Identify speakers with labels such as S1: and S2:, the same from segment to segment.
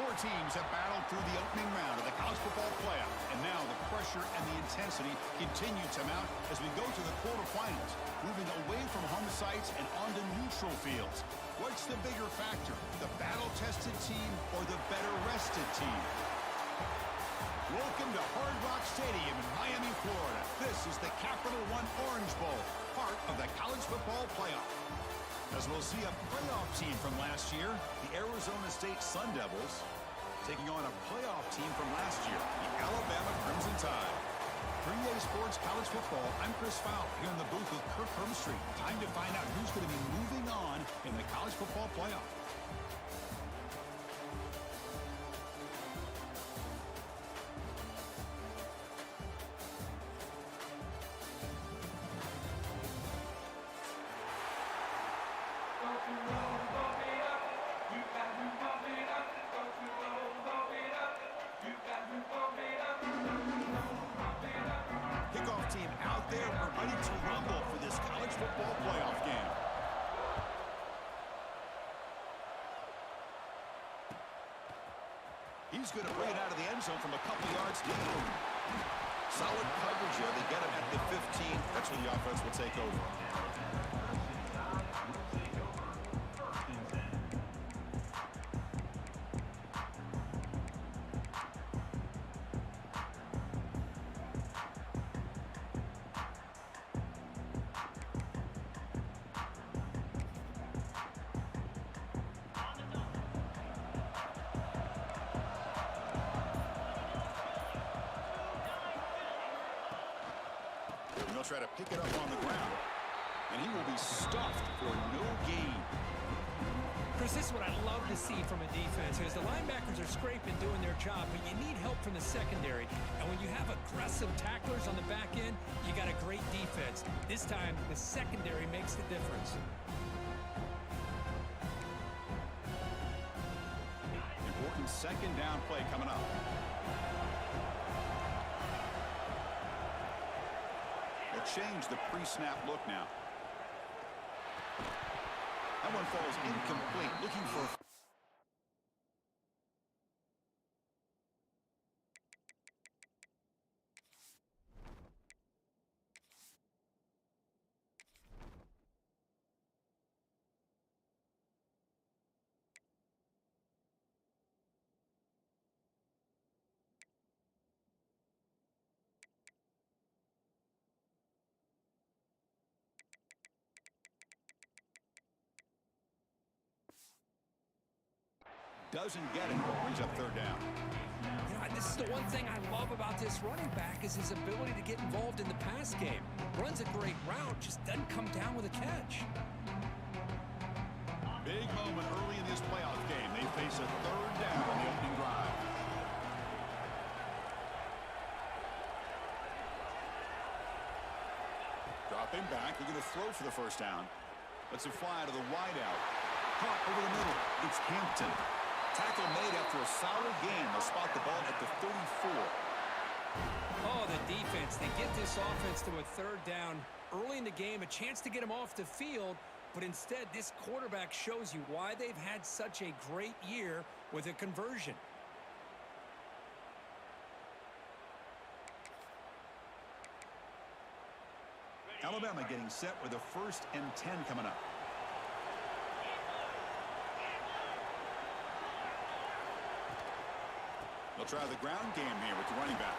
S1: Four teams have battled through the opening round of the college football playoff, and now the pressure and the intensity continue to mount as we go to the quarterfinals, moving away from home sites and onto neutral fields. What's the bigger factor, the battle-tested team or the better-rested team? Welcome to Hard Rock Stadium in Miami, Florida. This is the Capital One Orange Bowl, part of the college football playoff. As we'll see a playoff team from last year, the Arizona State Sun Devils, taking on a playoff team from last year, the Alabama Crimson Tide. For EA Sports College Football, I'm Chris Fowler here in the booth with Kirk Hermstreet. Time to find out who's going to be moving on in the college football playoff. Kickoff team out there ready to rumble for this college football playoff game. He's going to bring it out of the end zone from a couple yards deep. Solid coverage here. They get him at the 15. That's where the offense will take over. He'll try to pick it up on the ground, and he will be stuffed for no gain.
S2: Chris, this is what I love to see from a defense is the linebackers are scraping, doing their job, but you need help from the secondary. And when you have aggressive tacklers on the back end, you got a great defense. This time, the secondary makes the difference.
S1: Important second down play coming up. Change the pre-snap look now. That one falls incomplete. Looking for... Doesn't get it. Brings up third down.
S2: You know, this is the one thing I love about this running back is his ability to get involved in the pass game. Runs a great route, just doesn't come down with a catch.
S1: Big moment early in this playoff game. They face a third down on the opening drive. Dropping back. They're going to throw for the first down. Lets it fly to the wideout. Caught over the middle. It's Hampton. Tackle made after a solid gain. They'll spot the ball at the 34.
S2: Oh, the defense. They get this offense to a third down early in the game, a chance to get him off the field, but instead this quarterback shows you why they've had such a great year with a conversion.
S1: Alabama getting set with a 1st and 10 coming up. They'll try the ground game here with the running back.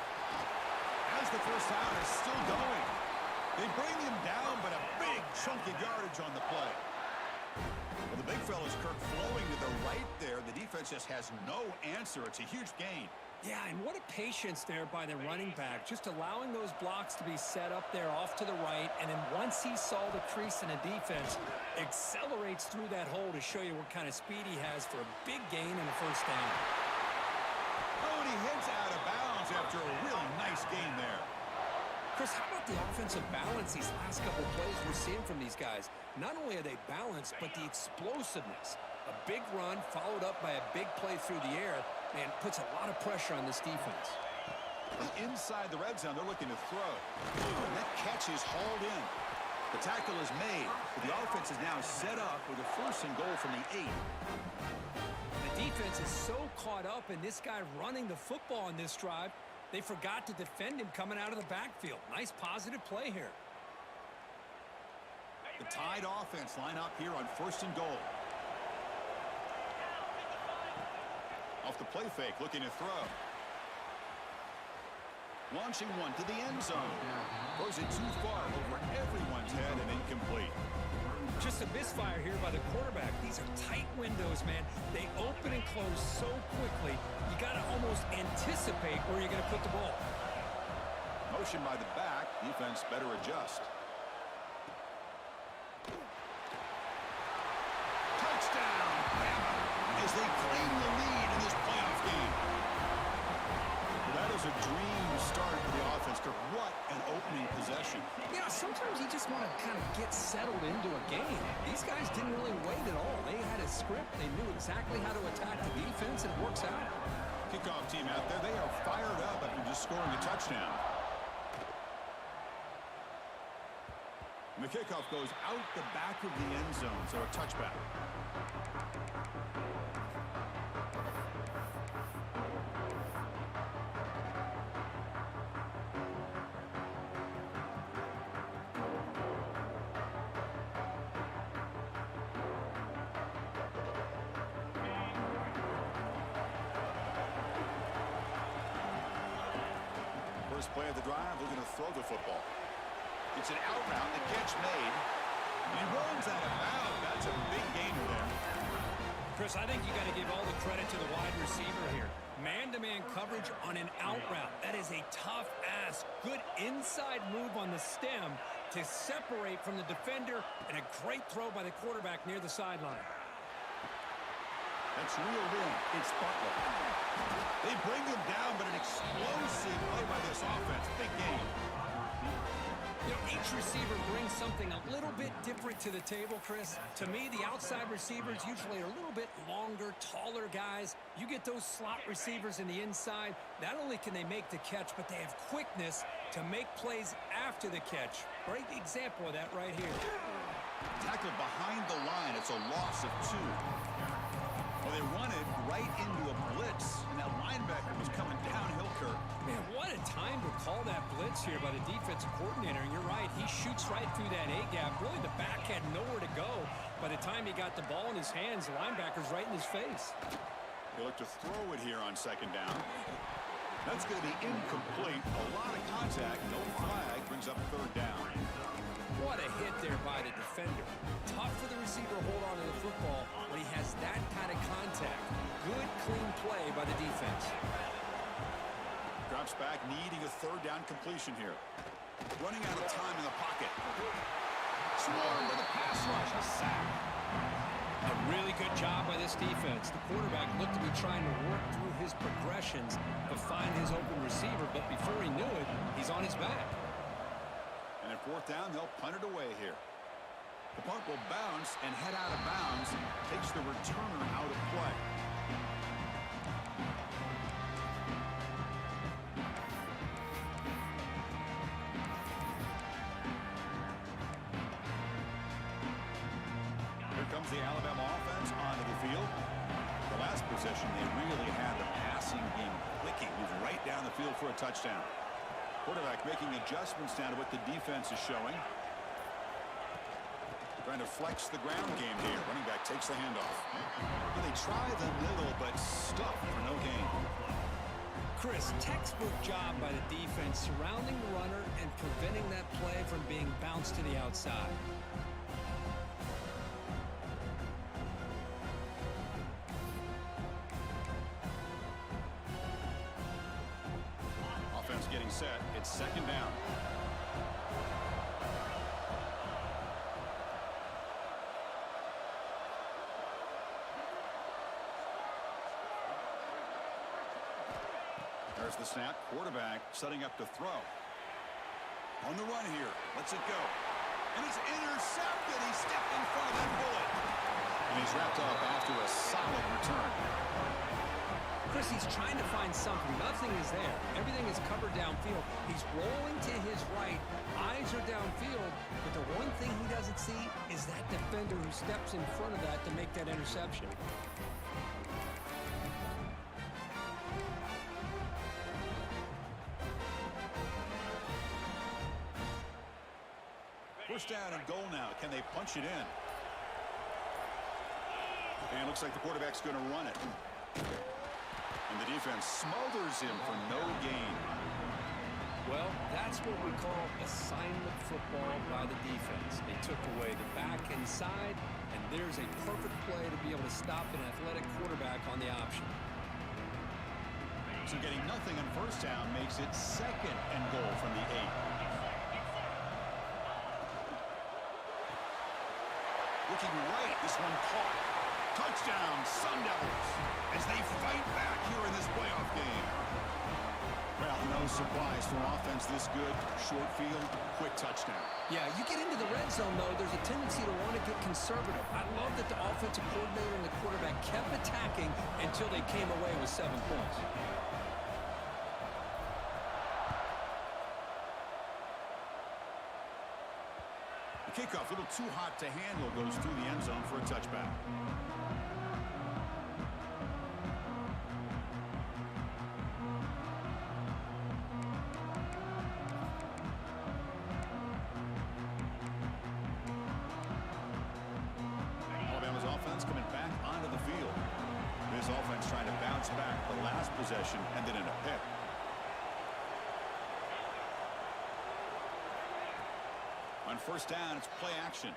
S1: As the first down is still going. They bring him down, but a big chunk of yardage on the play. Well, the big fella's Kirk flowing to the right there. The defense just has no answer. It's a huge gain.
S2: Yeah, and what a patience there by the running back, just allowing those blocks to be set up there off to the right, and then once he saw the crease in the defense, accelerates through that hole to show you what kind of speed he has for a big gain in the first down.
S1: Oh, and he hits out of bounds after a really nice gain there.
S2: Chris, how about the offensive balance these last couple plays we're seeing from these guys? Not only are they balanced, but the explosiveness. A big run followed up by a big play through the air, man, puts a lot of pressure on this defense.
S1: From inside the red zone, they're looking to throw. And that catch is hauled in. The tackle is made, but the offense is now set up with a 1st and goal from the 8.
S2: The defense is so caught up in this guy running the football on this drive, they forgot to defend him coming out of the backfield. Nice positive play here.
S1: The Tide offense line up here on 1st and goal. Off the play fake, looking to throw. Launching one to the end zone. Throws it too far over everyone's head and incomplete.
S2: Just a misfire here by the quarterback. These are tight windows, man. They open and close so quickly, you got to almost anticipate where you're going to put the ball.
S1: Motion by the back. Defense better adjust. Touchdown, Bama, as they claim the lead in this playoff game. That is a dream start for the offense. What an opening possession.
S2: Yeah, sometimes you just want to kind of get settled into a game. These guys didn't really wait at all. They had a script. They knew exactly how to attack the defense, and it works out.
S1: Kickoff team out there. They are fired up after just scoring a touchdown. And the kickoff goes out the back of the end zone, so a touchback. First play of the drive, they're going to throw the football. It's an out route, the catch made. And he runs out of bounds. That's a big gainer there.
S2: Chris, I think you got to give all the credit to the wide receiver here. Man-to-man coverage on an out route. That is a tough ask. Good inside move on the stem to separate from the defender, and a great throw by the quarterback near the sideline.
S1: That's reeled in. It's Butler. They bring him down, but an explosive play by this offense. Big game.
S2: You know, each receiver brings something a little bit different to the table, Chris. To me, the outside receivers usually are a little bit longer, taller guys. You get those slot receivers in the inside, not only can they make the catch, but they have quickness to make plays after the catch. Great example of that right here.
S1: Tackled behind the line. It's a loss of 2. Well, they run it right into a blitz, and that linebacker was coming downhill, Kirk.
S2: Man, what a time to call that blitz here by the defensive coordinator. And you're right, he shoots right through that A-gap. Really, the back had nowhere to go. By the time he got the ball in his hands, the linebacker's right in his face.
S1: They look to throw it here on 2nd down. That's going to be incomplete. A lot of contact, no flag, brings up 3rd down.
S2: What a hit there by the defender. Tough for the receiver to hold on to the football when he has that kind of contact. Good, clean play by the defense.
S1: Drops back, needing a 3rd down completion here. Running out of time in the pocket. Swarmed by the pass rush. A sack.
S2: A really good job by this defense. The quarterback looked to be trying to work through his progressions to find his open receiver, but before he knew it, he's on his back.
S1: And at 4th down, they'll punt it away here. The punt will bounce and head out of bounds. Takes the returner out of play. Here comes the Alabama offense onto the field. The last possession, they really had the passing game clicking. Moved right down the field for a touchdown. Quarterback making adjustments now to what the defense is showing. Trying to flex the ground game here. Running back takes the handoff. And they try the middle, but stuff for no gain.
S2: Chris, textbook job by the defense surrounding the runner and preventing that play from being bounced to the outside.
S1: Offense getting set. It's 2nd down. There's the snap. Quarterback setting up to throw. On the run here. Lets it go. And it's intercepted. He stepped in front of that bullet. And he's wrapped up after a solid return.
S2: Chris, he's trying to find something. Nothing is there. Everything is covered downfield. He's rolling to his right. Eyes are downfield. But the one thing he doesn't see is that defender who steps in front of that to make that interception.
S1: First down and goal now. Can they punch it in? And it looks like the quarterback's going to run it. And the defense smothers him for no gain.
S2: Well, that's what we call assignment football by the defense. They took away the back inside, and there's a perfect play to be able to stop an athletic quarterback on the option.
S1: So getting nothing on first down makes it second and goal from the 8. Looking right, this one caught. Touchdown, Sun Devils, as they fight back here in this playoff game. Well, no surprise for offense this good. Short field, quick touchdown.
S2: Yeah, you get into the red zone, though, there's a tendency to want to get conservative. I love that the offensive coordinator and the quarterback kept attacking until they came away with 7 points.
S1: The kickoff, a little too hot to handle, goes through the end zone for a touchback. Alabama's offense coming back onto the field. This offense trying to bounce back the last possession and then in a pick. On first down, it's play action.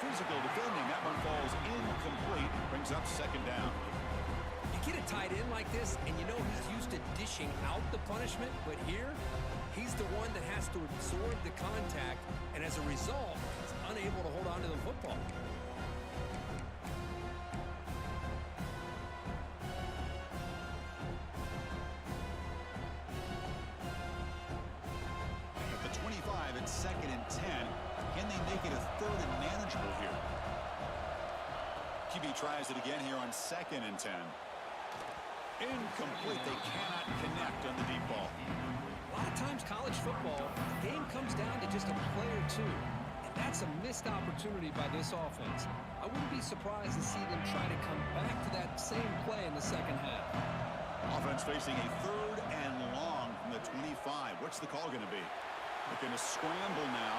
S1: Physical defending. That one falls incomplete. Brings up second down.
S2: You get a tight end like this, and you know he's used to dishing out the punishment, but here, he's the one that has to absorb the contact, and as a result, he's unable to hold on to the football.
S1: At the 25, it's second and 10. Can they make it a third and manageable here? QB tries it again here on second and 10. Incomplete. They cannot connect on the deep ball.
S2: A lot of times college football, the game comes down to just a play or two. And that's a missed opportunity by this offense. I wouldn't be surprised to see them try to come back to that same play in the second half.
S1: Offense facing a third and long from the 25. What's the call going to be? They're going to scramble now.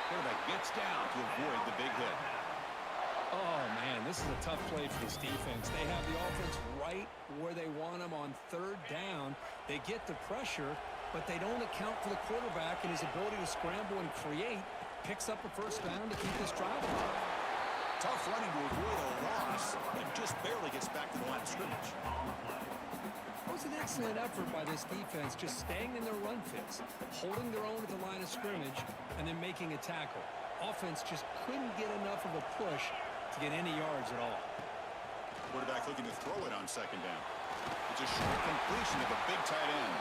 S1: Quarterback gets down to avoid the big hit.
S2: Oh, man, this is a tough play for this defense. They have the offense right where they want them on third down. They get the pressure, but they don't account for the quarterback and his ability to scramble and create. Picks up a first down to keep this drive alive.
S1: Tough running to avoid a loss, and just barely gets back to the line of scrimmage.
S2: It was an excellent effort by this defense, just staying in their run fits, holding their own at the line of scrimmage, and then making a tackle. Offense just couldn't get enough of a push to get any yards at all.
S1: Quarterback looking to throw it on second down. It's a short completion of a big tight end.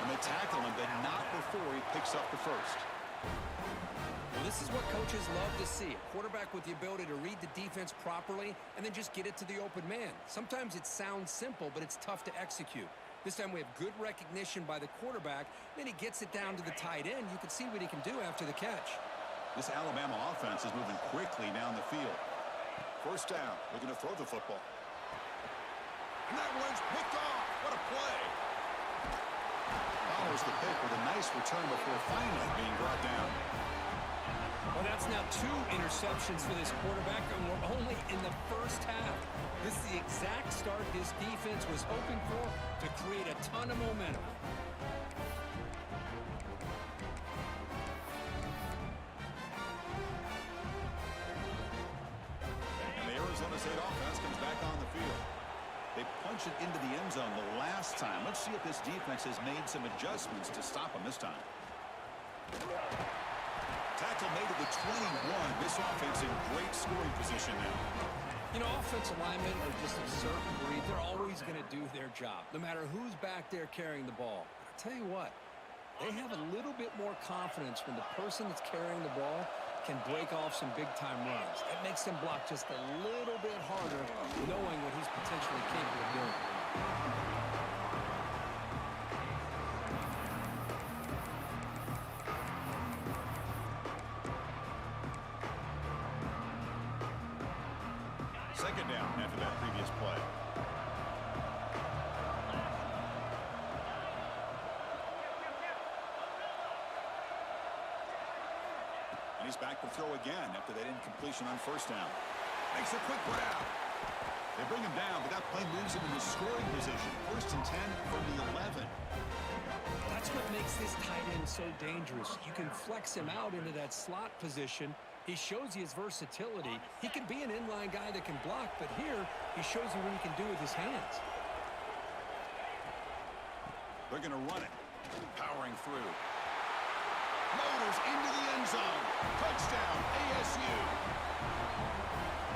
S1: And they tackle him, but not before he picks up the first.
S2: Well, this is what coaches love to see. A quarterback with the ability to read the defense properly and then just get it to the open man. Sometimes it sounds simple, but it's tough to execute. This time we have good recognition by the quarterback. Then he gets it down to the tight end. You can see what he can do after the catch.
S1: This Alabama offense is moving quickly down the field. First down, looking to throw the football. And that one's picked off. What a play. Follows the pick with a nice return before finally being brought down.
S2: Well, that's now 2 interceptions for this quarterback, and we're only in the first half. This is the exact start this defense was hoping for to create a ton of momentum.
S1: Arizona State offense comes back on the field. They punch it into the end zone the last time. Let's see if this defense has made some adjustments to stop them this time. Tackle made at the 21. This offense in great scoring position now.
S2: You know, offensive linemen are just a certain breed. They're always going to do their job, no matter who's back there carrying the ball. I'll tell you what, they have a little bit more confidence when the person that's carrying the ball can break off some big-time runs. That makes them block just a little bit harder, knowing what he's potentially capable of doing.
S1: Second down after that previous play. He's back to throw again after that incompletion on first down. Makes a quick grab. They bring him down, but that play moves him into scoring position. 1st and 10 from the 11.
S2: That's what makes this tight end so dangerous. You can flex him out into that slot position. He shows you his versatility. He can be an inline guy that can block, but here he shows you what he can do with his hands.
S1: They're going to run it. Powering through. Motors into the end zone. Touchdown, ASU.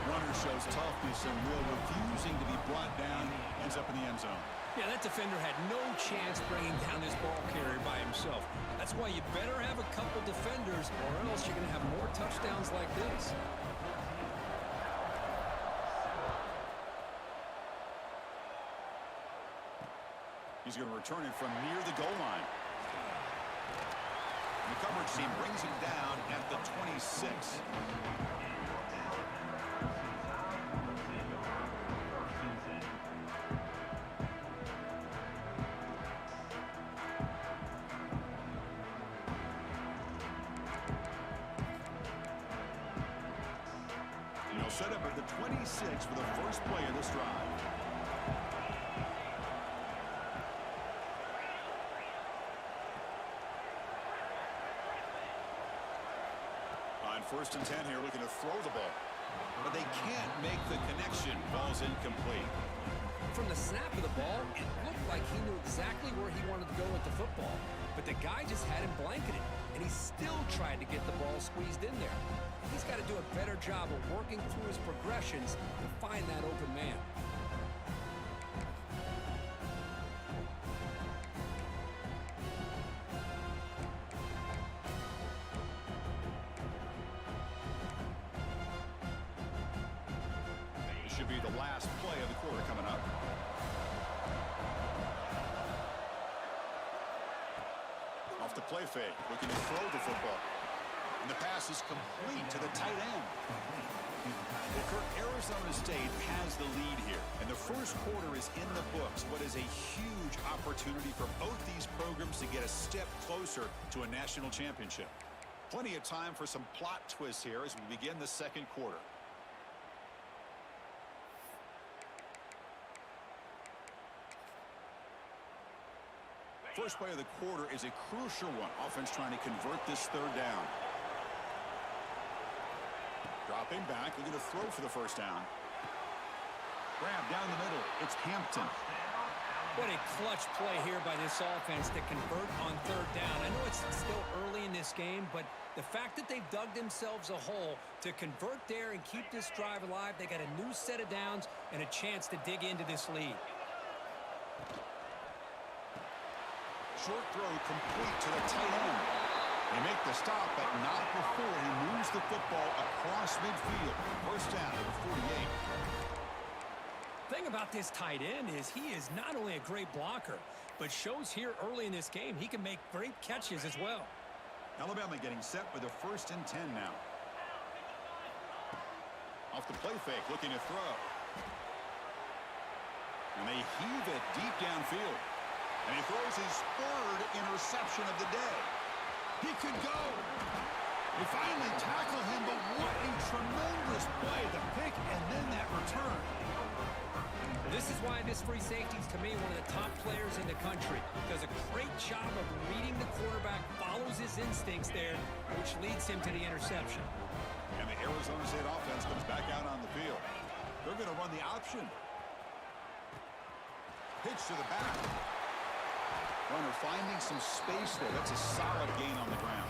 S1: Runner shows toughness and will, refusing to be brought down. Ends up in the end zone.
S2: Yeah, that defender had no chance bringing down this ball carrier by himself. That's why you better have a couple defenders, or else you're going to have more touchdowns like this.
S1: He's going to return it from near the goal line. And the coverage team brings him down at the 26. And they'll set up at the 26 for the first play of this drive. On 1st and 10 here, looking to throw the ball. But they can't make the connection. Ball's incomplete.
S2: From the snap of the ball, it looked like he knew exactly where he wanted to go with the football. But the guy just had him blanketed, and he still tried to get the ball squeezed in there. He's got to do a better job of working through his progressions to find that open man.
S1: Should be the last play of the quarter coming up. Off the play fake, looking to throw the football. And the pass is complete to the tight end. Well, Kirk, Arizona State has the lead here, and the first quarter is in the books. What is a huge opportunity for both these programs to get a step closer to a national championship. Plenty of time for some plot twists here as we begin the second quarter. First play of the quarter is a crucial one. Offense trying to convert this third down. Dropping back, looking to throw for the first down. Grab down the middle. It's Hampton.
S2: What a clutch play here by this offense to convert on third down. I know it's still early in this game, but the fact that they've dug themselves a hole to convert there and keep this drive alive, they got a new set of downs and a chance to dig into this lead.
S1: Short throw complete to the tight end. They make the stop, but not before he moves the football across midfield. First down to the 48.
S2: Thing about this tight end is he is not only a great blocker, but shows here early in this game he can make great catches as well.
S1: Alabama getting set for the 1st and 10 now. Off the play fake, looking to throw. And they heave it deep downfield. And he throws his 3rd interception of the day. He could go. They finally tackle him, but what a tremendous play. The pick and then that return.
S2: This is why this free safety is, to me, one of the top players in the country. Does a great job of reading the quarterback, follows his instincts there, which leads him to the interception.
S1: And the Arizona State offense comes back out on the field. They're going to run the option. Pitch to the back. Runner finding some space there. That's a solid gain on the ground.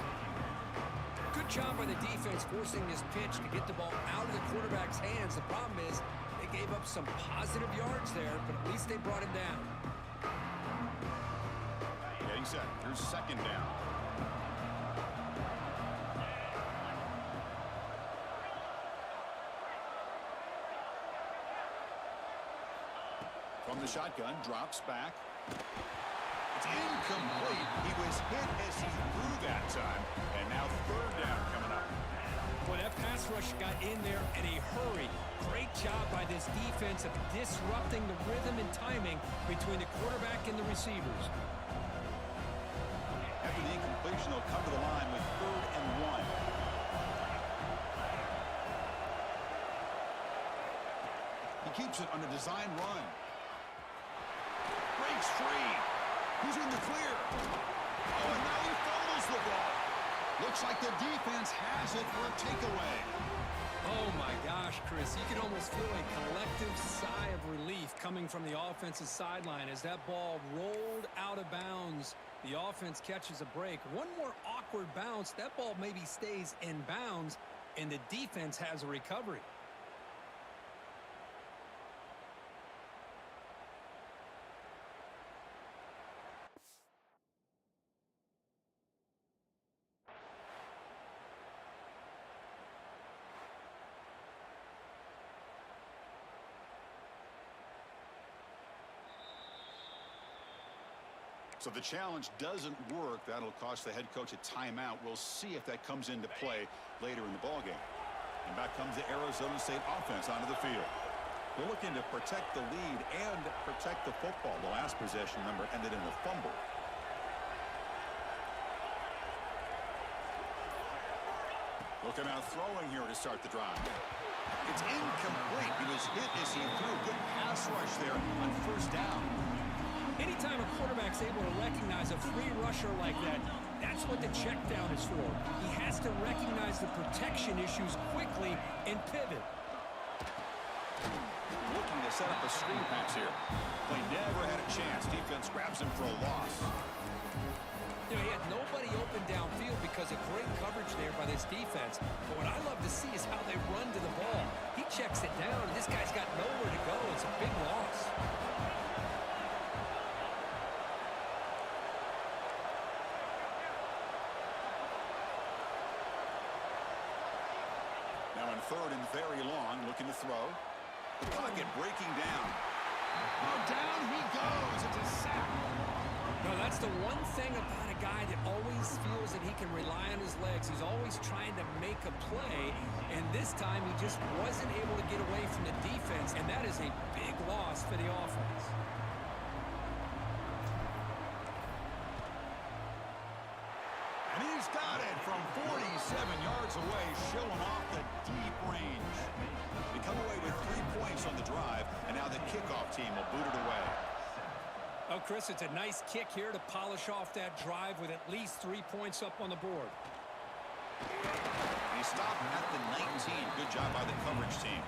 S2: Good job by the defense forcing this pitch to get the ball out of the quarterback's hands. The problem is they gave up some positive yards there, but at least they brought him down.
S1: Getting set. Here's 2nd down. From the shotgun, drops back. It's incomplete. He was hit as he threw that time. And now 3rd down coming up.
S2: Well, that pass rush got in there in a hurry. Great job by this defense of disrupting the rhythm and timing between the quarterback and the receivers.
S1: After the incompletion, they'll come to the line with 3rd and 1. He keeps it on a design run. Breaks free. Who's in the clear? Oh, and now he fumbles the ball. Looks like the defense has it for a takeaway.
S2: Oh, my gosh, Chris. You can almost feel a collective sigh of relief coming from the offensive sideline as that ball rolled out of bounds. The offense catches a break. One more awkward bounce. That ball maybe stays in bounds, and the defense has a recovery.
S1: So the challenge doesn't work. That'll cost the head coach a timeout. We'll see if that comes into play later in the ballgame. And back comes the Arizona State offense onto the field. They're looking to protect the lead and protect the football. The last possession number ended in a fumble. Looking out throwing here to start the drive. It's incomplete. He was hit as he threw. Good pass rush there on first down.
S2: Anytime a quarterback's able to recognize a free rusher like that, that's what the check down is for. He has to recognize the protection issues quickly and pivot.
S1: Looking to set up a screen pass here. They never had a chance. Defense grabs him for a loss.
S2: You know, he had nobody open downfield because of great coverage there by this defense. But what I love to see is how they run to the ball. He checks it down, and this guy's got nowhere to go. It's a big loss.
S1: Third and very long, looking to throw. The pocket breaking down. Oh, down he goes. It's a sack.
S2: No, that's the one thing about a guy that always feels that he can rely on his legs. He's always trying to make a play, and this time he just wasn't able to get away from the defense, and that is a big loss for the offense.
S1: And he's got it from 47 yards away, showing off the deep range. They come away with 3 points on the drive, and now the kickoff team will boot it away.
S2: Oh, Chris, it's a nice kick here to polish off that drive with at least 3 points up on the board.
S1: And he stopped at the 19. Good job by the coverage team.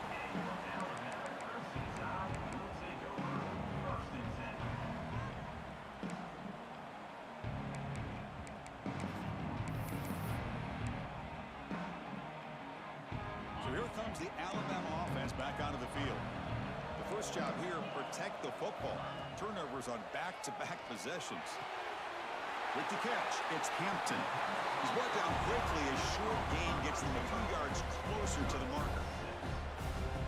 S1: The Alabama offense back onto the field. The first job here, protect the football. Turnovers on back-to-back possessions. With the catch, it's Hampton. He's brought down quickly as short gain gets them a few yards closer to the marker.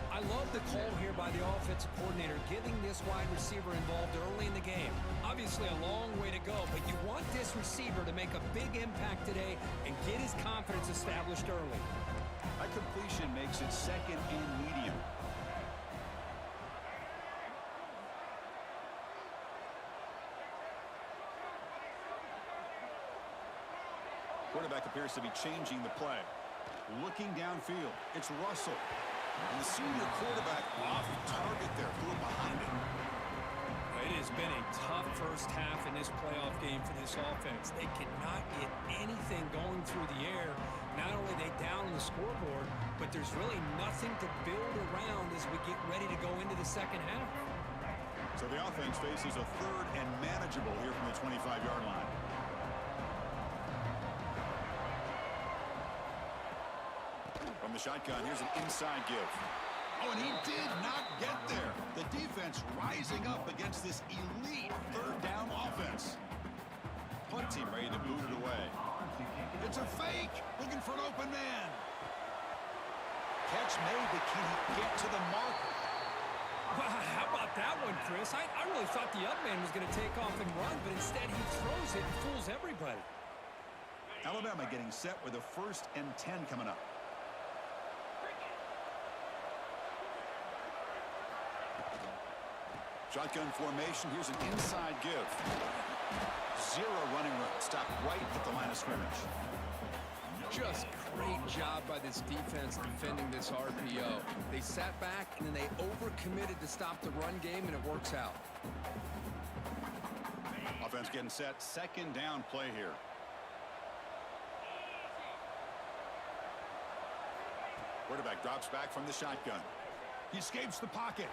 S2: I love the call here by the offensive coordinator, getting this wide receiver involved early in the game. Obviously a long way to go, but you want this receiver to make a big impact today and get his confidence established early.
S1: That completion makes it second and medium. Quarterback appears to be changing the play. Looking downfield, it's Russell. And the senior quarterback off target there, threw it behind him.
S2: It has been a tough first half in this playoff game for this offense. They cannot get anything going through the air. Not only are they down on the scoreboard, but there's really nothing to build around as we get ready to go into the second half.
S1: So the offense faces a third and manageable here from the 25-yard line. From the shotgun, here's an inside give. Oh, and he did not get there. The defense rising up against this elite third down offense. Punt team ready to boot it away. It's a fake, looking for an open man. Catch made, but can he get to the marker?
S2: Wow, how about that one, Chris? I really thought the up man was going to take off and run, but instead he throws it and fools everybody.
S1: Alabama getting set with a 1st and 10 coming up. Shotgun formation. Here's an inside give. Zero running room. Stop right at the line of scrimmage.
S2: Just great job by this defense defending this RPO. They sat back and then they committed to stop the run game, and it works out.
S1: Offense getting set. Second down play here. Quarterback drops back from the shotgun. He escapes the pocket.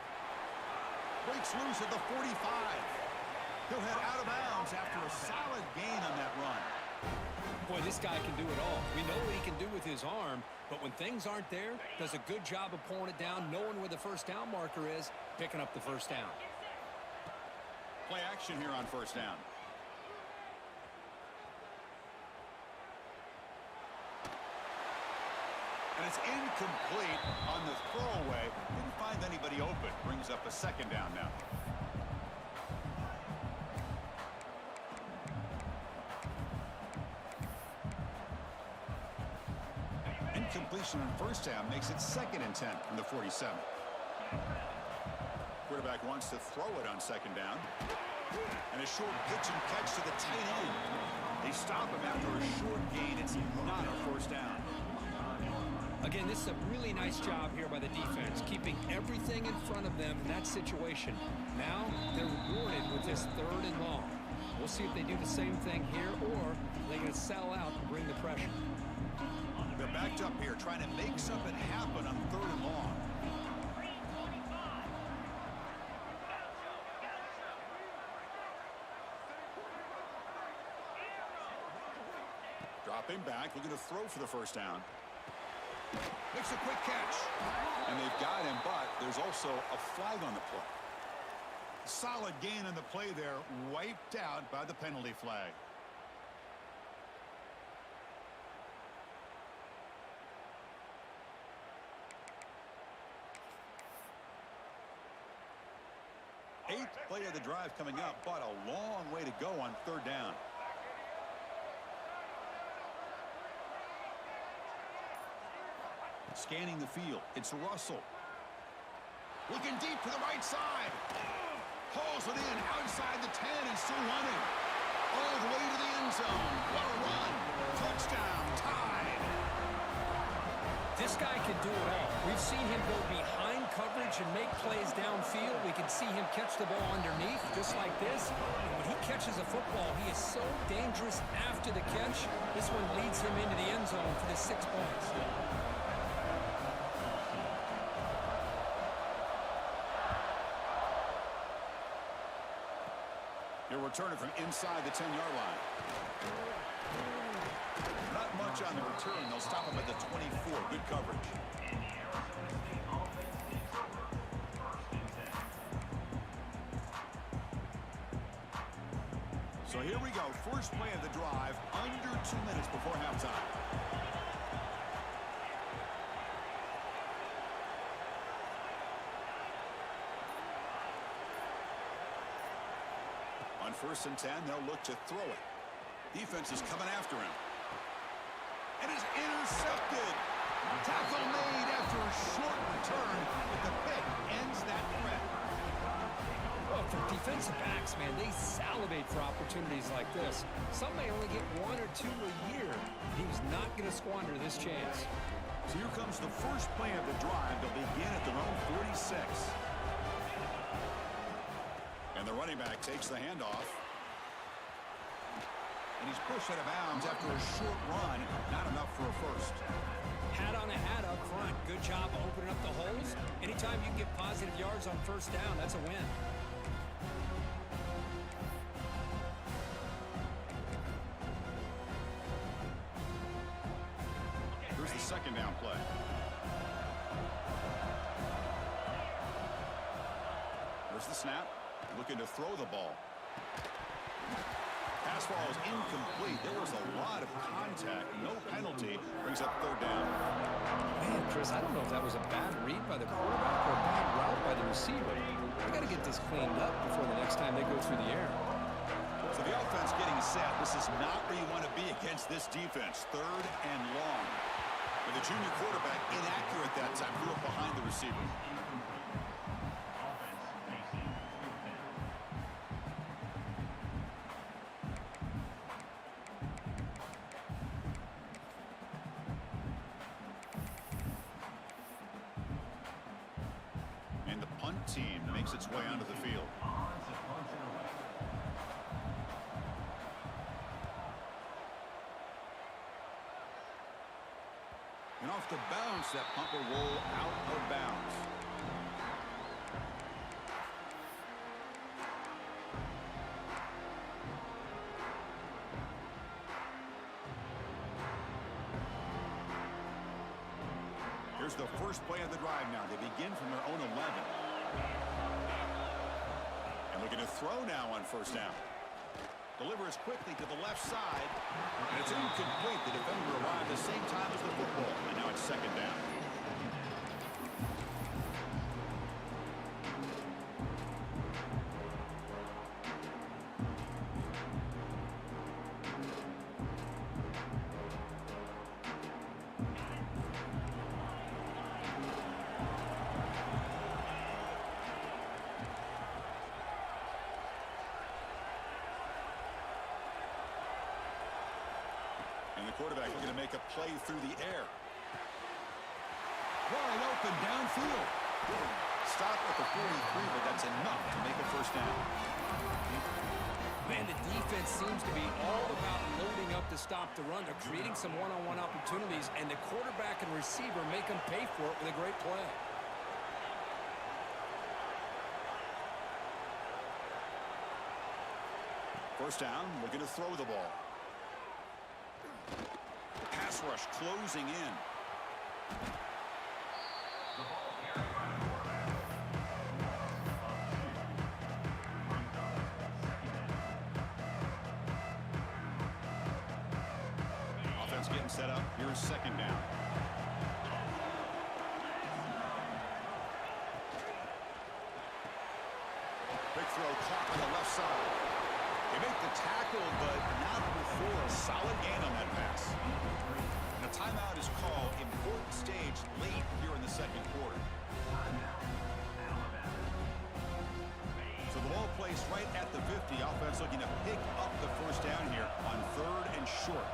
S1: Breaks loose at the 45. He'll head out of bounds after a solid gain on that run.
S2: Boy, this guy can do it all. We know what he can do with his arm, but when things aren't there, does a good job of pulling it down, knowing where the first down marker is, picking up the first down.
S1: Play action here on first down. And it's incomplete on the throwaway. Didn't find anybody open. Brings up a second down now. Incompletion on first down makes it 2nd and 10 from the 47. Quarterback wants to throw it on second down. And a short pitch and catch to the tight end. They stop him after a short gain. It's not a first down.
S2: Again, this is a really nice job here by the defense, keeping everything in front of them in that situation. Now they're rewarded with this 3rd and long. We'll see if they do the same thing here, or they're going to sell out and bring the pressure.
S1: They're backed up here, trying to make something happen on 3rd and long. Dropping back, looking to throw for the first down. Makes a quick catch. And they've got him, but there's also a flag on the play. Solid gain on the play there, wiped out by the penalty flag. Eighth play of the drive coming up, but a long way to go on 3rd down. Scanning the field, it's Russell. Looking deep to the right side. Hauls it in outside the 10 and still running. All the way to the end zone. What a run. Touchdown, tied.
S2: This guy can do it all. We've seen him go behind coverage and make plays downfield. We can see him catch the ball underneath just like this. And when he catches a football, he is so dangerous after the catch. This one leads him into the end zone for the 6 points.
S1: He'll return it from inside the 10-yard line. Not much on the return. They'll stop him at the 24. Good coverage. So here we go. First play of the drive. Under 2 minutes before halftime. On 1st and 10, they'll look to throw it. Defense is coming after him. And is intercepted. Tackle made after a short return, but the pick ends that threat.
S2: Well, for defensive backs, man, they salivate for opportunities like this. Some may only get 1 or 2 a year. He was not going to squander this chance.
S1: So here comes the first play of the drive. They'll begin at their own 46. And the running back takes the handoff. And he's pushed out of bounds after a short run. Not enough for a first.
S2: Hat on a hat up front. Good job of opening up the holes. Anytime you can get positive yards on first down, that's a win.
S1: Here's the second down play. There's the snap. Looking to throw the ball. Pass ball is incomplete. There was a lot of contact. No penalty. Brings up 3rd down.
S2: Man, Chris, I don't know if that was a bad read by the quarterback or a bad route by the receiver. They got to get this cleaned up before the next time they go through the air.
S1: So the offense getting set. This is not where you want to be against this defense. 3rd and long. With the junior quarterback inaccurate that time. Threw it behind the receiver. team makes its way onto the field. And off the bounce, that punt will roll out of bounds. Here's the first play of the drive now. They begin from their own 11. And looking to throw now on first down. Delivers quickly to the left side. And it's incomplete. The defender arrived at the same time as the football. And now it's second down. And the quarterback looking to make a play through the air. Wide open downfield. Stop at the 43, but that's enough to make a first down.
S2: Man, the defense seems to be all about loading up to stop the run. They're creating some one-on-one opportunities, and the quarterback and receiver make them pay for it with a great play.
S1: First down, looking to throw the ball. Pass rush closing in. Offense getting set up. Here's second down. Big throw caught on the left side. They make the tackle, but not before a solid gain on that pass. And a timeout is called. Important stage late here in the second quarter. So the ball placed right at the 50. Offense looking to pick up the first down here on third and short.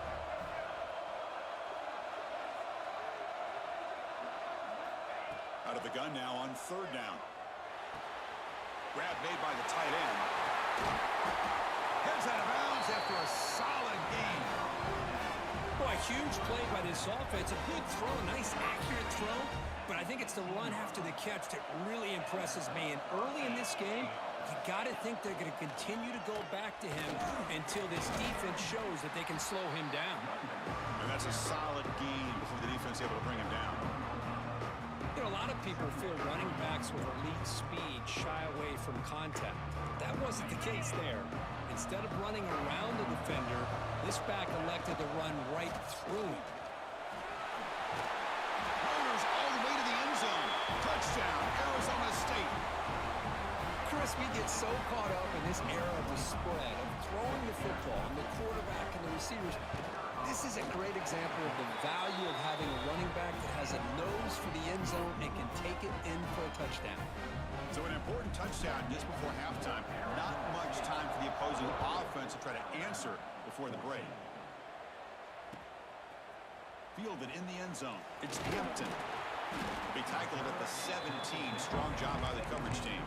S1: Out of the gun now on third down. Grab made by the tight end. Heads out of bounds after a solid gain.
S2: Well, a huge play by this offense. A good throw, nice accurate throw. But I think it's the run after the catch that really impresses me. And early in this game, you got to think they're going to continue to go back to him until this defense shows that they can slow him down.
S1: And that's a solid gain before the defense able to bring him down.
S2: You know, a lot of people feel running backs with elite speed shy away from contact. That wasn't the case there. Instead of running around the defender, this back elected to run right through him.
S1: Runners all the way to the end zone. Touchdown, Arizona State.
S2: Chris, we get so caught up in this era of the spread, of throwing the football, and the quarterback and the receivers. This is a great example of the value of having a running back that has a nose for the end zone and can take it in for a touchdown.
S1: So an important touchdown just before halftime. Not much time for the opposing offense to try to answer before the break. Fielded in the end zone. It's Hampton. Be tackled at the 17. Strong job by the coverage team.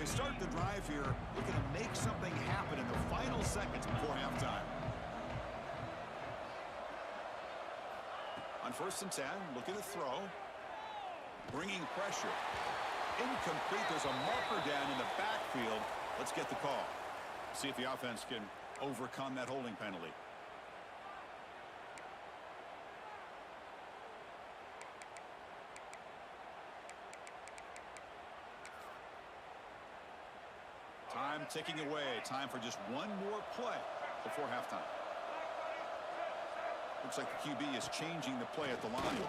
S1: Start the drive here, looking to make something happen in the final seconds before halftime. On 1st and 10, looking to throw. Bringing pressure. Incomplete. There's a marker down in the backfield. Let's get the call. See if the offense can overcome that holding penalty. Time ticking away. Time for just one more play before halftime. Looks like the QB is changing the play at the line.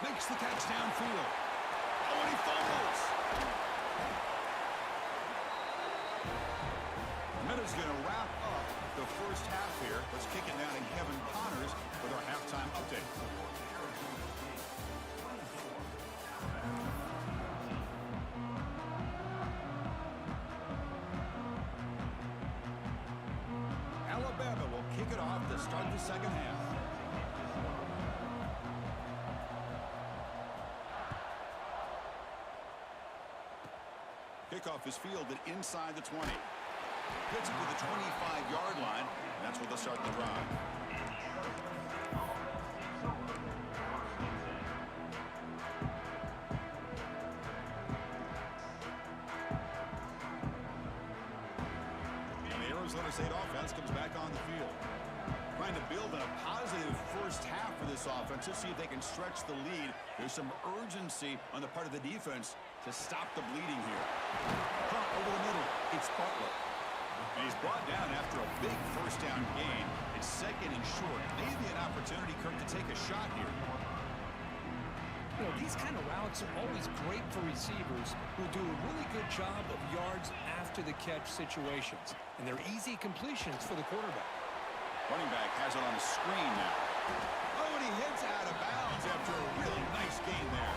S1: Makes the catch downfield. Oh, and he fumbles. Minutes going to wrap up the first half here. Let's kick it now to Kevin Connors with our halftime update. kick it off to start the second half. Kickoff is fielded inside the 20. Gets it to the 25-yard line, and that's where they'll start the drive. And the Arizona State offense comes back on the field. Trying to build on a positive first half for this offense to see if they can stretch the lead. There's some urgency on the part of the defense to stop the bleeding here. Caught over the middle. It's Butler. And he's brought down after a big first down gain. It's second and short. Maybe an opportunity, Kirk, to take a shot here.
S2: You know, these kind of routes are always great for receivers who do a really good job of yards after the catch situations. And they're easy completions for the quarterback.
S1: Running back has it on a screen now. Oh, and he hits out of bounds after a really nice gain there.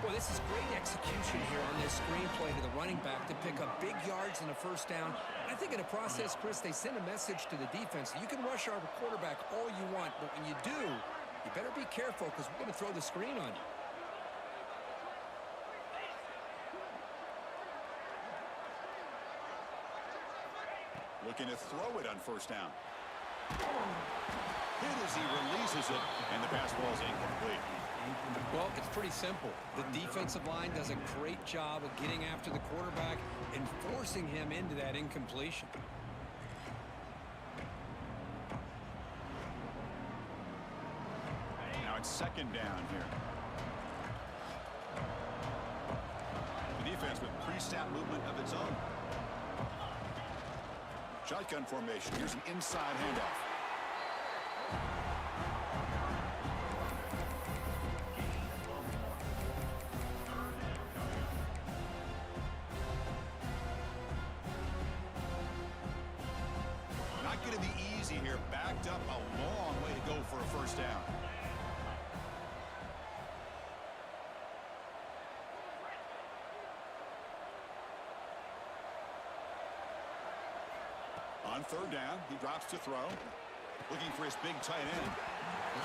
S2: Well, this is great execution here on this screen play to the running back to pick up big yards in the first down. I think in the process, Chris, they send a message to the defense. You can rush our quarterback all you want, but when you do, you better be careful because we're going to throw the screen on you.
S1: Looking to throw it on first down. Hit as he releases it, and the pass ball is incomplete.
S2: Well, it's pretty simple. The defensive line does a great job of getting after the quarterback and forcing him into that incompletion.
S1: Now it's second down here. The defense with pre-snap movement of its own. Shotgun formation. Here's an inside handoff. Not going to be easy here. Backed up a long way to go for a first down. On third down, he drops to throw. Looking for his big tight end.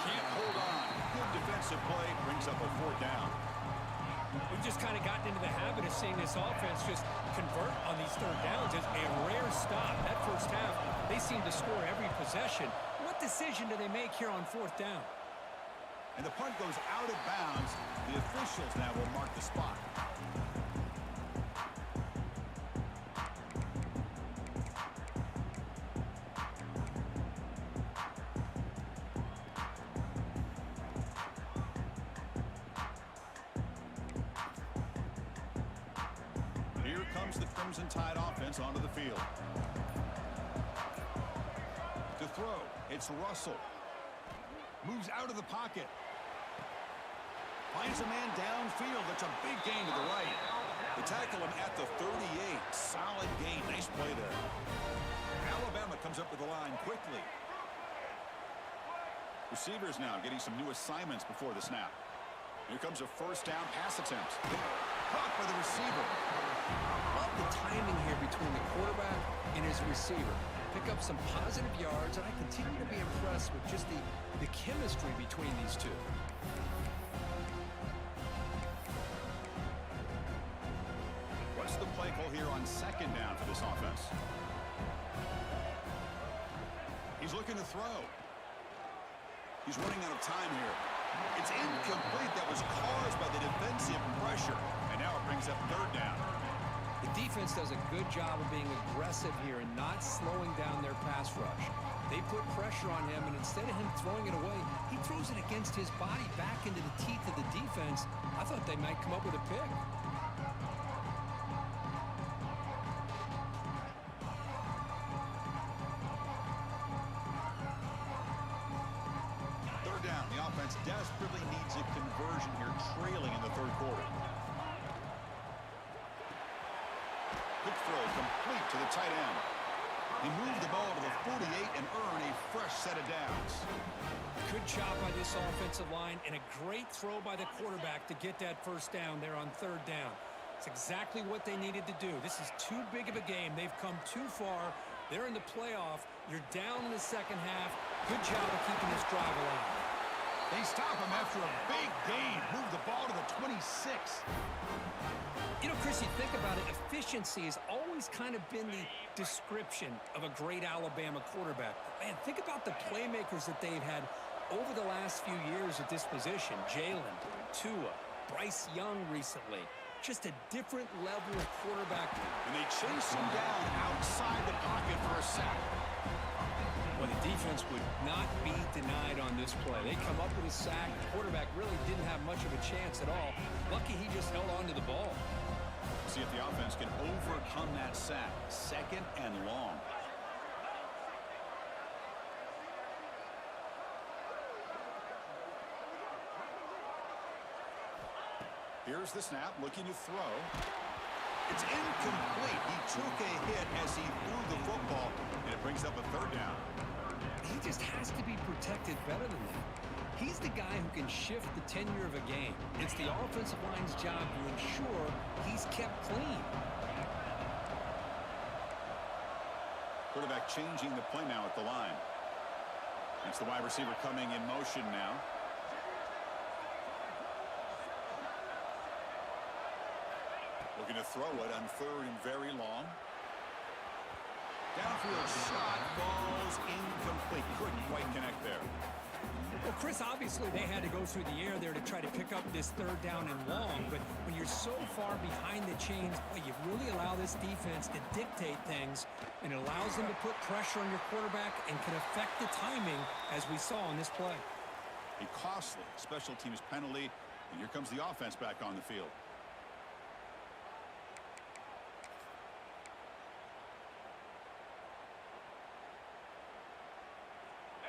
S1: Can't hold on. Good defensive play. Brings up a fourth down.
S2: We've just kind of gotten into the habit of seeing this offense just convert on these third downs. It's a rare stop. That first half, they seem to score every possession. What decision do they make here on fourth down?
S1: And the punt goes out of bounds. The officials now will mark the spot. The Crimson Tide offense onto the field. To throw, it's Russell. Moves out of the pocket. Finds a man downfield. That's a big gain to the right. They tackle him at the 38. Solid gain. Nice play there. Alabama comes up with the line quickly. Receivers now getting some new assignments before the snap. Here comes a first down pass attempt. Caught by the receiver.
S2: Love the timing here between the quarterback and his receiver. Pick up some positive yards, and I continue to be impressed with just the chemistry between these two.
S1: What's the play call here on second down for this offense? He's looking to throw. He's running out of time here. It's incomplete. That was caused by the defensive pressure. And now it brings up third down.
S2: The defense does a good job of being aggressive here and not slowing down their pass rush. They put pressure on him, and instead of him throwing it away, he throws it against his body back into the teeth of the defense. I thought they might come up with a pick.
S1: Third down. The offense desperately needs a conversion here, trailing in the third quarter. Quick throw complete to the tight end. He moved the ball to the 48 and earned a fresh set of downs.
S2: Good job by this offensive line and a great throw by the quarterback to get that first down there on third down. It's exactly what they needed to do. This is too big of a game. They've come too far. They're in the playoff. You're down in the second half. Good job of keeping this drive alive.
S1: They stop him after a big gain. Move the ball to the 26.
S2: You know, Chris, you think about it, efficiency has always kind of been the description of a great Alabama quarterback. But man, think about the playmakers that they've had over the last few years at this position. Jalen, Tua, Bryce Young recently. Just a different level of quarterback.
S1: And they chase him down outside the pocket for a sack.
S2: Well, the defense would not be denied on this play. They come up with a sack. The quarterback really didn't have much of a chance at all. Lucky he just held on to the ball.
S1: See if the offense can overcome that sack. 2nd and long. Here's the snap, looking to throw. It's incomplete. He took a hit as he threw the football, and it brings up a 3rd down.
S2: He just has to be protected better than that. He's the guy who can shift the tenure of a game. It's the offensive line's job to ensure he's kept clean.
S1: Quarterback changing the play now at the line. It's the wide receiver coming in motion now. Looking to throw it on 3rd and very long. Downfield shot falls incomplete. Couldn't quite connect there.
S2: Well, Chris, obviously they had to go through the air there to try to pick up this 3rd down and long, but when you're so far behind the chains, boy, you really allow this defense to dictate things, and it allows them to put pressure on your quarterback and can affect the timing, as we saw on this play.
S1: A costly special teams penalty, and here comes the offense back on the field.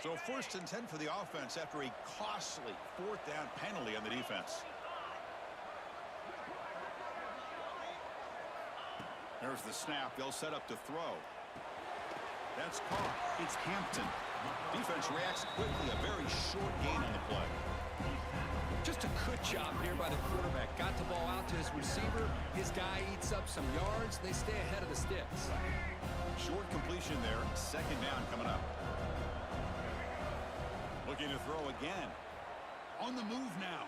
S1: So 1st and 10 for the offense after a costly 4th down penalty on the defense. There's the snap. They'll set up to throw. That's caught. It's Hampton. Defense reacts quickly. A very short gain on the play.
S2: Just a good job here by the quarterback. Got the ball out to his receiver. His guy eats up some yards. They stay ahead of the sticks.
S1: Short completion there. 2nd down coming up. Looking to throw again. On the move now.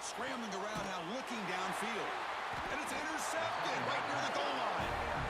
S1: Scrambling around now, looking downfield. And it's intercepted right near the goal line.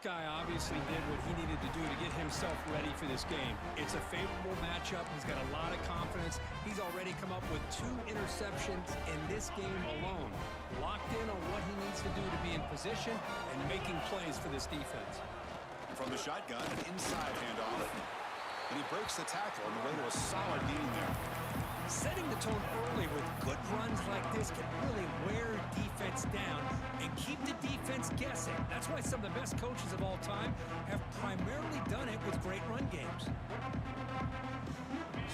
S2: Guy obviously did what he needed to do to get himself ready for this game. It's a favorable matchup. He's got a lot of confidence. He's already come up with 2 interceptions in this game alone. Locked in on what he needs to do to be in position and making plays for this defense.
S1: From the shotgun, an inside handoff. And he breaks the tackle on the way to a solid gain there.
S2: Setting the tone early with good runs like this can really wear defense down and keep the defense guessing. That's why some of the best coaches of all time have primarily done it with great run games.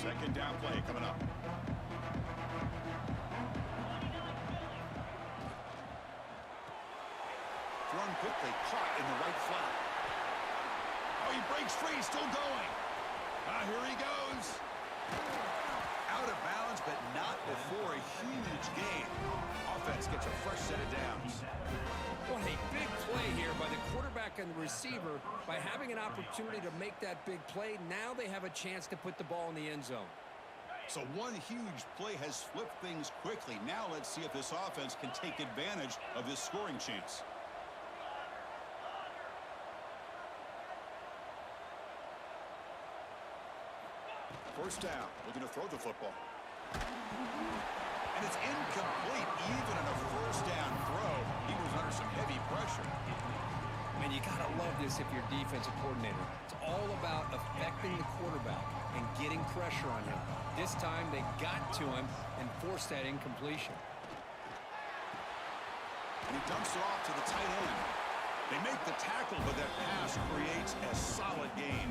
S1: 2nd down play coming up. Thrown quickly, caught in the right flat. Oh, he breaks free, still going. Here he goes. Out of bounds, but not before a huge gain. Offense gets a fresh set of downs.
S2: What a big play here by the quarterback and the receiver. By having an opportunity to make that big play, now they have a chance to put the ball in the end zone.
S1: So one huge play has flipped things quickly. Now let's see if this offense can take advantage of this scoring chance. First down, looking to throw the football. And it's incomplete, even on a 1st down throw. He was under some heavy pressure.
S2: Man, you gotta love this if you're defensive coordinator. It's all about affecting the quarterback. and getting pressure on him. This time they got to him and forced that incompletion.
S1: And he dumps it off to the tight end. They make the tackle, but that pass creates a solid gain.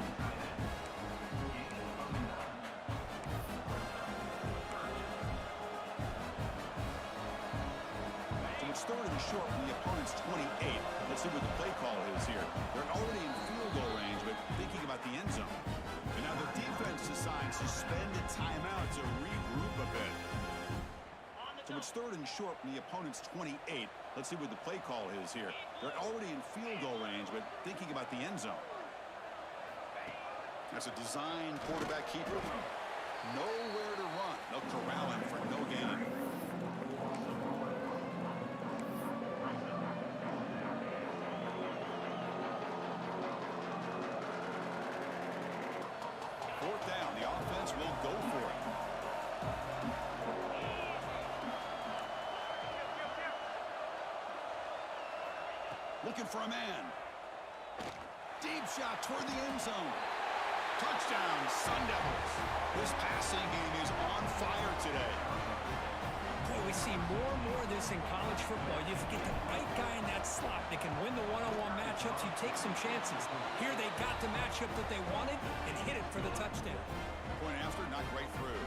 S1: So it's third and short from the opponent's 28. Let's see what the play call is here. They're already in field goal range, but thinking about the end zone. And now the defense decides to suspend a timeout to regroup a bit. So it's third and short from the opponent's 28. Let's see what the play call is here. They're already in field goal range, but thinking about the end zone. That's a design quarterback keeper. Nowhere to run. They'll corral him for no gain. Fourth down. The offense will go for it. Looking for a man. Deep shot toward the end zone. Touchdown, Sun Devils. This passing game is on fire today.
S2: Boy, we see more and more of this in college football. You get the right guy in that slot. They can win the one-on-one matchups. You take some chances. Here they got the matchup that they wanted and hit it for the touchdown.
S1: Point after, not right through.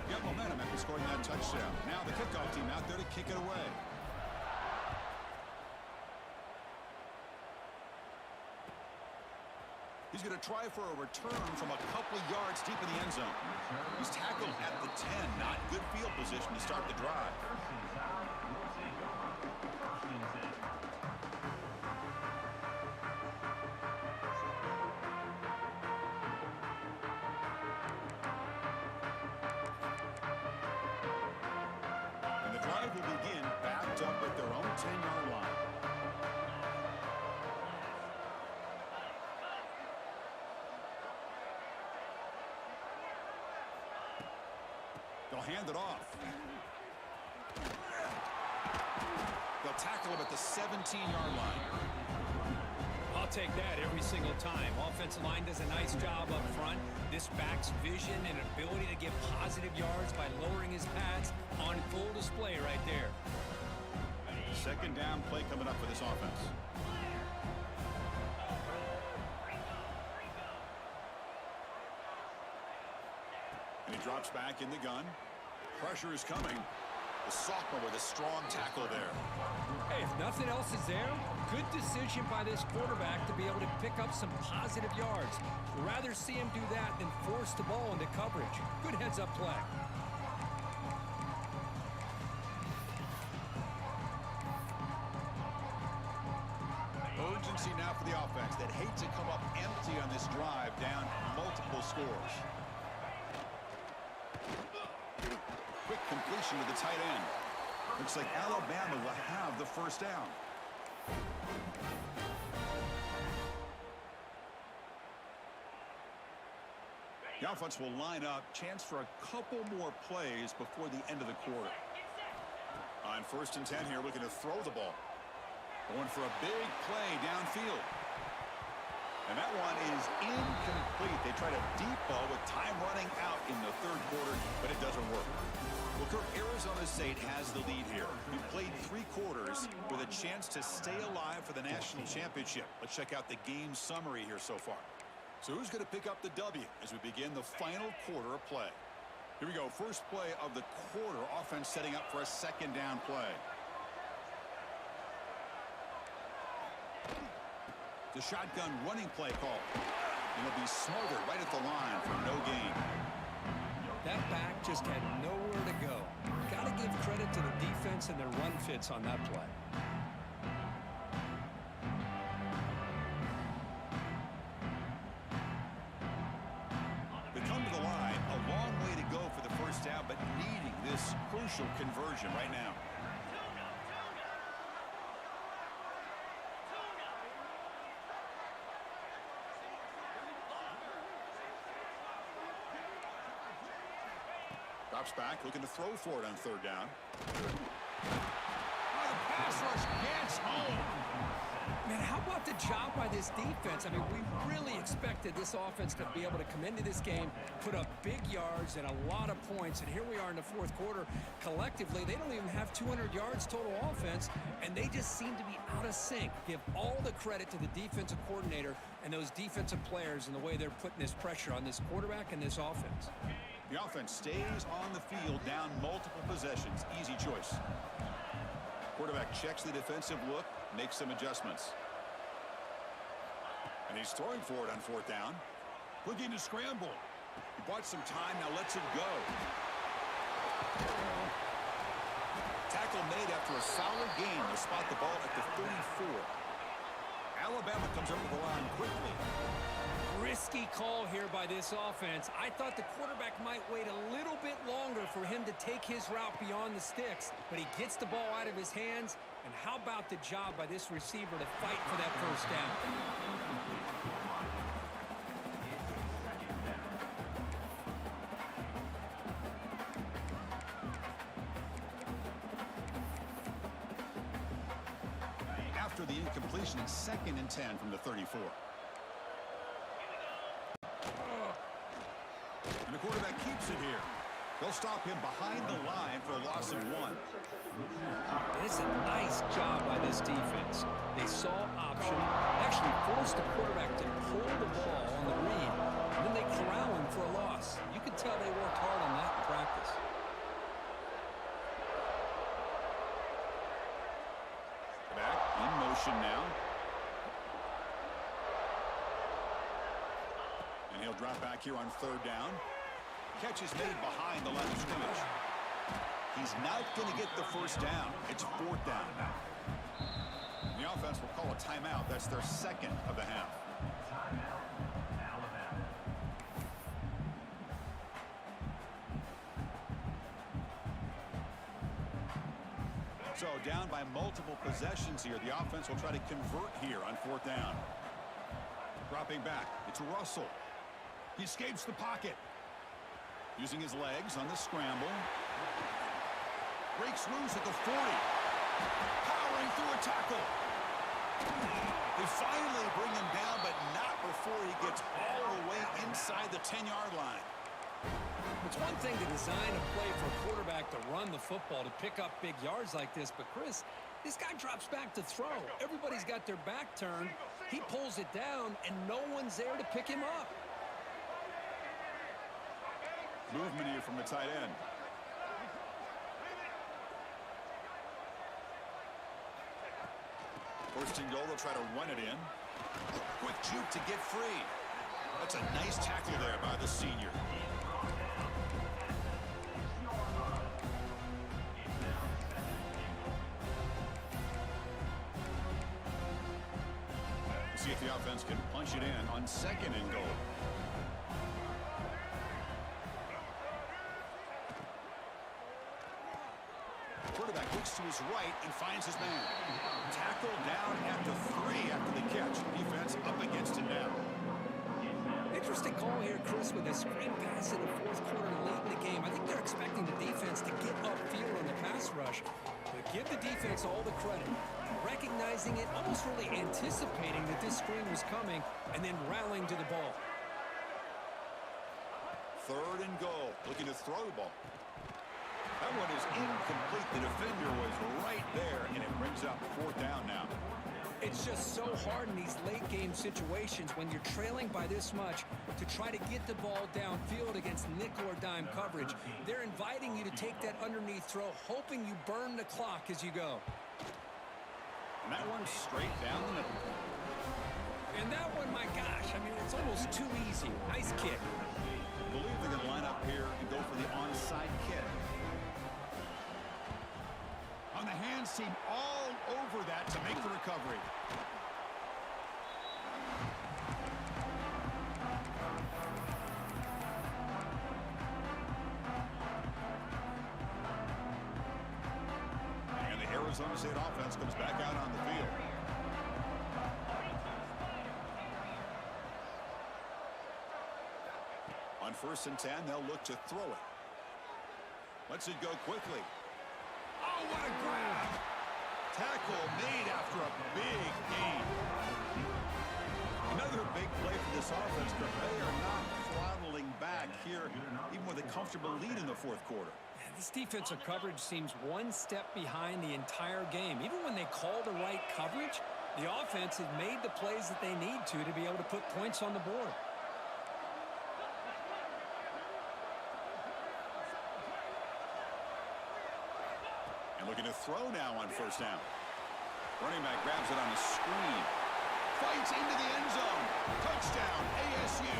S1: Got momentum after scoring that touchdown. Now the kickoff team out there to kick it away. He's going to try for a return from a couple of yards deep in the end zone. He's tackled at the 10. Not good field position to start the drive. And the drive will begin backed up at their own 10-yard line. They'll hand it off. They'll tackle him at the 17-yard line.
S2: I'll take that every single time. Offensive line does a nice job up front. This back's vision and ability to get positive yards by lowering his pads on full display right there.
S1: Second down play coming up for this offense. And he drops back in the gun. Pressure is coming. The sophomore with a strong tackle there.
S2: Hey, if nothing else is there, good decision by this quarterback to be able to pick up some positive yards. Rather see him do that than force the ball into coverage. Good heads-up play.
S1: Urgency now for the offense that hate to come up empty on this drive, down multiple scores. Quick completion to the tight end. Looks like Alabama will have the first down. The offense will line up. Chance for a couple more plays before the end of the quarter. On 1st and 10 here, looking to throw the ball. Going for a big play downfield. And that one is incomplete. They try to deep ball with time running out in the third quarter, but it doesn't work. Well, Kirk, Arizona State has the lead here. We played 3 quarters with a chance to stay alive for the national championship. Let's check out the game summary here so far. So who's going to pick up the W as we begin the final quarter of play? Here we go. First play of the quarter. Offense setting up for a second down play. The shotgun running play call. And it'll be smothered right at the line for no gain.
S2: That back just had nowhere to go. Got to give credit to the defense and their run fits on that play.
S1: They come to the line, a long way to go for the first down, but needing this crucial conversion right now. Drops back, looking to throw for it on third down. Oh, the pass rush gets home.
S2: Man, how about the job by this defense? I mean, we really expected this offense to be able to come into this game, put up big yards and a lot of points. And here we are in the fourth quarter. Collectively, they don't even have 200 yards total offense, and they just seem to be out of sync. Give all the credit to the defensive coordinator and those defensive players and the way they're putting this pressure on this quarterback and this offense.
S1: The offense stays on the field down multiple possessions. Easy choice. Quarterback checks the defensive look, makes some adjustments. And he's throwing for it on fourth down. Looking to scramble. He bought some time, now lets it go. Tackle made after a solid gain to spot the ball at the 34. Alabama comes up with the line quickly.
S2: Risky call here by this offense. I thought the quarterback might wait a little bit longer for him to take his route beyond the sticks, but he gets the ball out of his hands. And how about the job by this receiver to fight for that first down?
S1: After the incompletion, 2nd and 10 from the 34. And the quarterback keeps it here. They'll stop him behind the line for a loss of 1.
S2: It's a nice job by this defense. They saw option, actually forced the quarterback to pull the ball on the read, and then they corral him for a loss. You could tell they worked hard on that in practice.
S1: Back in motion now. And he'll drop back here on 3rd down. Catch is made behind the line of scrimmage. He's not going to get the first down. It's 4th down. And the offense will call a timeout. That's their 2nd of the half. So down by multiple possessions here. The offense will try to convert here on 4th down. Dropping back. It's Russell. He escapes the pocket. Using his legs on the scramble. Breaks loose at the 40. Powering through a tackle. They finally bring him down, but not before he gets all the way inside the 10-yard line.
S2: It's one thing to design a play for a quarterback to run the football, to pick up big yards like this, but Chris, this guy drops back to throw. Everybody's got their back turned. He pulls it down, and no one's there to pick him up.
S1: Movement here from the tight end. First and goal, they'll try to run it in. Quick juke to get free. That's a nice tackle there by the senior. See if the offense can punch it in on 2nd and goal. Quarterback looks to his right and finds his man. Tackle down at the 3 after the catch. Defense up against him now.
S2: Interesting call here, Chris, with a screen pass in the 4th quarter late in the game. I think they're expecting the defense to get upfield on the pass rush. But give the defense all the credit. Recognizing it, almost really anticipating that this screen was coming, and then rallying to the ball.
S1: 3rd and goal. Looking to throw the ball. That one is incomplete. The defender was right there, and it brings up 4th down now.
S2: It's just so hard in these late game situations when you're trailing by this much to try to get the ball downfield against nickel or dime coverage. They're inviting you to take that underneath throw, hoping you burn the clock as you go.
S1: And that one straight down the middle.
S2: And that one, my gosh, I mean, it's almost too easy. Nice kick.
S1: I believe they're going to line up here and go for the onside kick. On the hands team, all over that to make the recovery. And the Arizona State offense comes back out on the field. On 1st and 10, they'll look to throw it. Lets it go quickly. Oh, what a grab! Tackle made after a big gain. Another big play for this offense, but they are not throttling back here, even with a comfortable lead in the fourth quarter.
S2: This defensive coverage seems one step behind the entire game. Even when they call the right coverage, the offense has made the plays that they need to be able to put points on the board.
S1: And looking to throw now on first down. Running back grabs it on a screen. Fights into the end zone. Touchdown, ASU.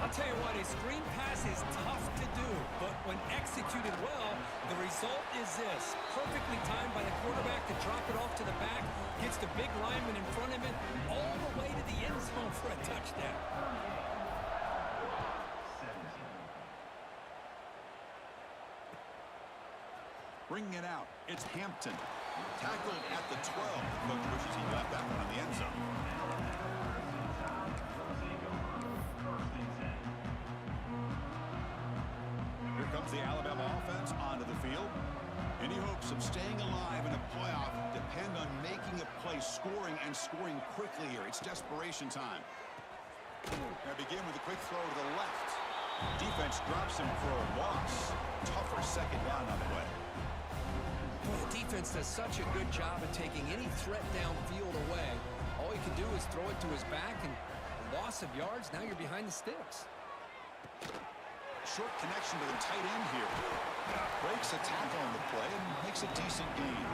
S2: I'll tell you what, a screen pass is tough to do, but when executed well, the result is this. Perfectly timed by the quarterback to drop it off to the back, gets the big lineman in front of him, all the way to the end zone for a touchdown.
S1: Bringing it out, it's Hampton. Tackled at the 12. The coach wishes he got that one in the end zone. Here comes the Alabama offense onto the field. Any hopes of staying alive in a playoff depend on making a play, scoring, and scoring quickly here. It's desperation time. They begin with a quick throw to the left. Defense drops him for a loss. Tougher second down on the way.
S2: The defense does such a good job of taking any threat downfield away. All he can do is throw it to his back, and loss of yards, now you're behind the sticks.
S1: Short connection to the tight end here. Breaks a tackle on the play and makes a decent gain.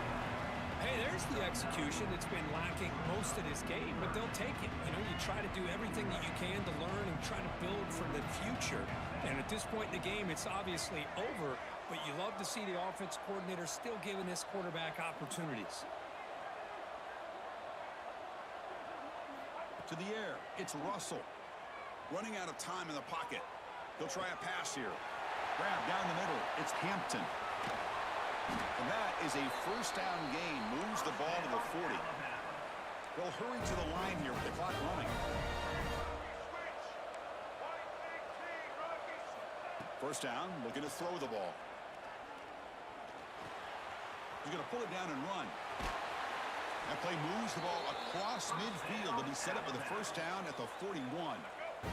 S2: Hey, there's the execution that's been lacking most of this game, but they'll take it. You know, you try to do everything that you can to learn and try to build for the future. And at this point in the game, it's obviously over, but you love to see the offense coordinator still giving this quarterback opportunities.
S1: To the air, it's Russell. Running out of time in the pocket. He'll try a pass here. Grab down the middle. It's Hampton. And that is a first down gain. Moves the ball to the 40. They'll hurry to the line here with the clock running. First down, looking to throw the ball. He's going to pull it down and run. That play moves the ball across midfield to be set up with a first down at the 41.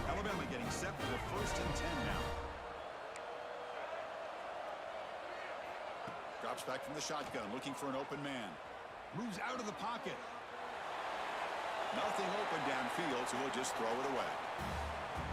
S1: Alabama getting set for the 1st and 10 now. Drops back from the shotgun, looking for an open man. Moves out of the pocket. Nothing open downfield, so he'll just throw it away.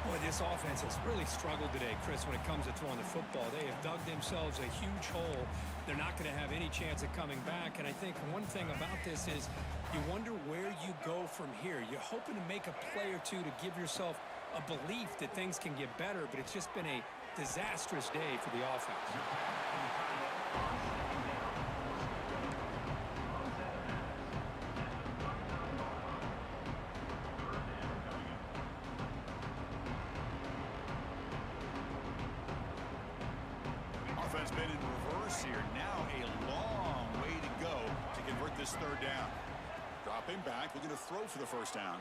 S2: Boy, this offense has really struggled today, Chris, when it comes to throwing the football. They have dug themselves a huge hole. They're not going to have any chance of coming back. And I think one thing about this is you wonder where you go from here. You're hoping to make a play or two to give yourself a belief that things can get better, but it's just been a disastrous day for the offense.
S1: Offense been in reverse here. Now a long way to go to convert this third down. Dropping back, looking to throw for the first down.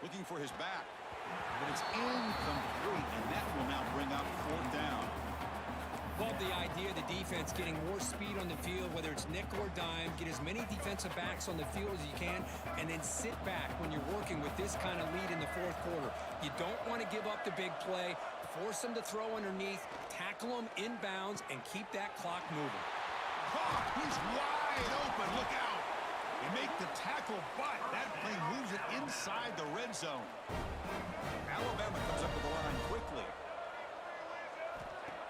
S1: Looking for his back. But it's incomplete, and that will now bring up fourth down.
S2: Love the idea of the defense getting more speed on the field, whether it's nickel or dime. Get as many defensive backs on the field as you can, and then sit back when you're working with this kind of lead in the fourth quarter. You don't want to give up the big play. Force them to throw underneath, tackle them inbounds, and keep that clock moving.
S1: Oh, he's wide open. Look out. They make the tackle, but that play moves it inside the red zone. Alabama comes up to the line quickly.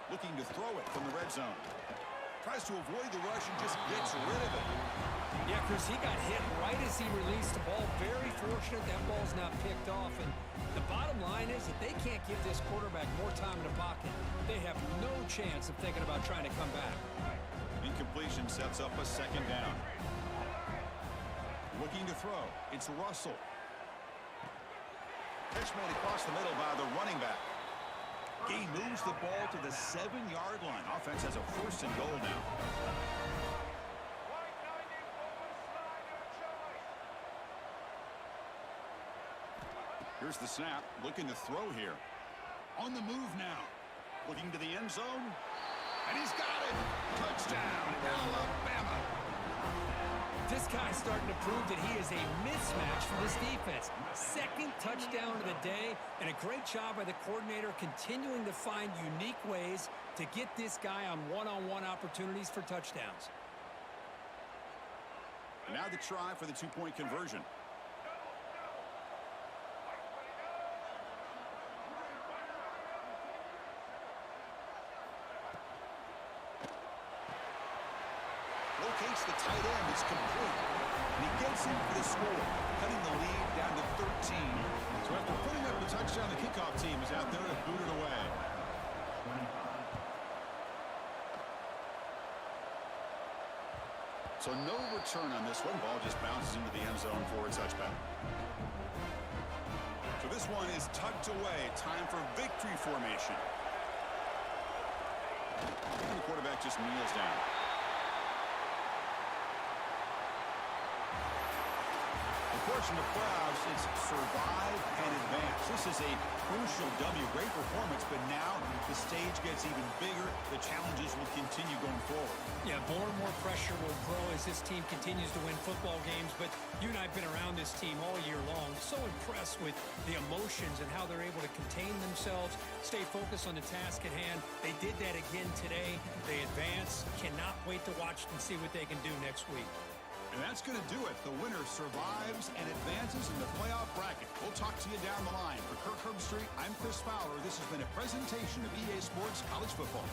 S1: Looking to throw it from the red zone. Tries to avoid the rush and just gets rid of it.
S2: Yeah, Chris, he got hit right as he released the ball. Very fortunate that ball's not picked off. And the bottom line is that they can't give this quarterback more time in the pocket. They have no chance of thinking about trying to come back.
S1: Incompletion sets up a second down. Looking to throw. It's Russell. Catch made across the middle by the running back. He moves the ball to the 7-yard line. Offense has a 1st and goal now. Here's the snap. Looking to throw here. On the move now. Looking to the end zone. And he's got it. Touchdown, Alabama.
S2: This guy's starting to prove that he is a mismatch for this defense. Second touchdown of the day, and a great job by the coordinator continuing to find unique ways to get this guy on one-on-one opportunities for touchdowns.
S1: And now the try for the two-point conversion. Locates the tight end. It's complete. And he gets in for the score, cutting the lead down to 13. So after putting up the touchdown, the kickoff team is out there to boot it away. So no return on this one. Ball just bounces into the end zone for a touchback. So this one is tucked away. Time for victory formation. And the quarterback just kneels down. Of course, in the playoffs, it's survive and advance. This is a crucial W. Great performance, but now the stage gets even bigger. The challenges will continue going forward.
S2: Yeah, more and more pressure will grow as this team continues to win football games, but you and I have been around this team all year long. So impressed with the emotions and how they're able to contain themselves, stay focused on the task at hand. They did that again today. They advance. Cannot wait to watch and see what they can do next week.
S1: And that's going to do it. The winner survives and advances in the playoff bracket. We'll talk to you down the line. For Kirk Herbstreit, I'm Chris Fowler. This has been a presentation of EA Sports College Football.